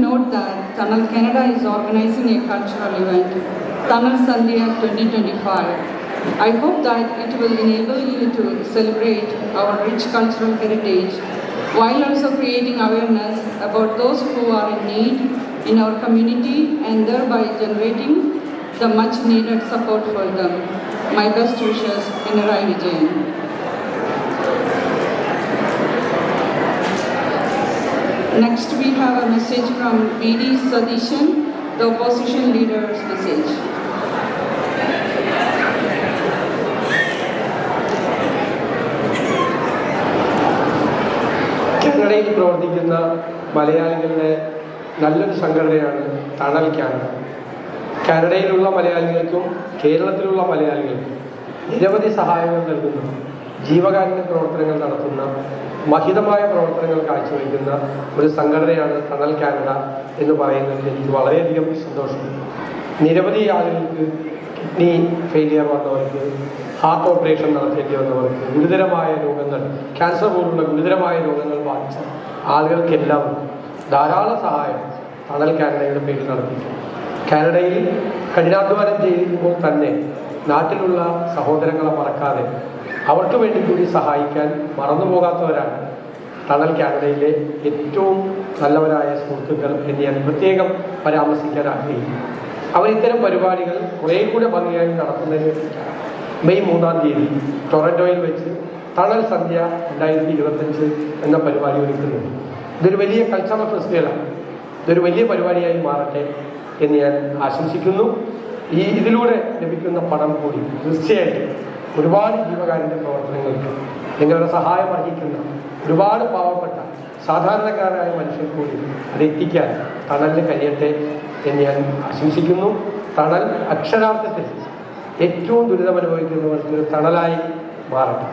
note that Tunnel Canada is organizing a cultural event, Tunnel Sandhya 2025. I hope that it will enable you to celebrate our rich cultural heritage while also creating awareness about those who are in need in our community and thereby generating the much needed support for them. My best wishes, Pinarayi Vijayan. Next we have a message from B.D. Sadishan, the opposition leader's message. കാനഡയിൽ പ്രവർത്തിക്കുന്ന മലയാളികളുടെ നല്ലൊരു സംഘടനയാണ് tunnel Canada. കാനഡയിലുള്ള മലയാളികൾക്കും കേരളത്തിലുള്ള മലയാളികൾക്കും നിരവധി സഹായങ്ങൾ നൽകുന്ന, ജീവകാരുണ്യ പ്രവർത്തനങ്ങൾ നടത്തുന്ന, മഹിതമായ പ്രവർത്തനങ്ങൾ കാഴ്ചവെക്കുന്ന ഒരു സംഘടനയാണ് ടണൽ കാനഡ എന്ന് പറയുന്നതിൽ എനിക്ക് വളരെയധികം സന്തോഷമുണ്ട്. നിരവധി ആളുകൾക്ക് കിഡ്നി ഫെയിലിയർ വന്നവർക്ക്, ഹാർട്ട് ഓപ്പറേഷൻ നടത്തേണ്ടി വന്നവർക്ക്, ഗുരുതരമായ രോഗങ്ങൾ, ക്യാൻസർ പോലുള്ള ഗുരുതരമായ രോഗങ്ങൾ ബാധിച്ച ആളുകൾക്കെല്ലാം ധാരാളം സഹായം ടണൽ കാനഡയുടെ പേരിൽ നടത്തിയിട്ടുണ്ട്. കാനഡയിൽ കഠിനാധ്വാനം ചെയ്യുമ്പോൾ തന്നെ നാട്ടിലുള്ള സഹോദരങ്ങളെ മറക്കാതെ അവർക്ക് വേണ്ടി കൂടി സഹായിക്കാൻ മറന്നുപോകാത്തവരാണ് ടണൽ കാനഡയിലെ ഏറ്റവും നല്ലവരായ സുഹൃത്തുക്കൾ എന്ന് ഞാൻ പ്രത്യേകം പരാമർശിക്കാൻ ആഗ്രഹിക്കുന്നു. അവർ ഇത്തരം പരിപാടികൾ കുറേ കൂടെ ഭംഗിയായി നടത്തുന്നതിന് വേണ്ടിയിട്ടാണ് മെയ് 3-ാം തീയതി ടൊറൻറ്റോയിൽ വെച്ച് ടണൽ സന്ധ്യ 2025 എന്ന പരിപാടി ഒരുക്കുന്നത്. ഇതൊരു വലിയ കൾച്ചറൽ ഫെസ്റ്റിവലാണ്. ഇതൊരു വലിയ പരിപാടിയായി മാറട്ടെ എന്ന് ഞാൻ ആശംസിക്കുന്നു. ഇതിലൂടെ ലഭിക്കുന്ന പണം കൂടി തീർച്ചയായിട്ടും ഒരുപാട് ജീവകാരുണ്യ പ്രവർത്തനങ്ങൾക്ക് നിങ്ങളുടെ സഹായം അർഹിക്കുന്ന ഒരുപാട് പാവപ്പെട്ട സാധാരണക്കാരായ മനുഷ്യർ കൂടി അത് എത്തിക്കാൻ ടണലിന് കഴിയട്ടെ എന്ന് ഞാൻ ആശംസിക്കുന്നു. ടണൽ അക്ഷരാർത്ഥത്തിൽ ഏറ്റവും ദുരിതമനുഭവിക്കുന്നവർക്ക് ഒരു ടണലായി മാറട്ടെ.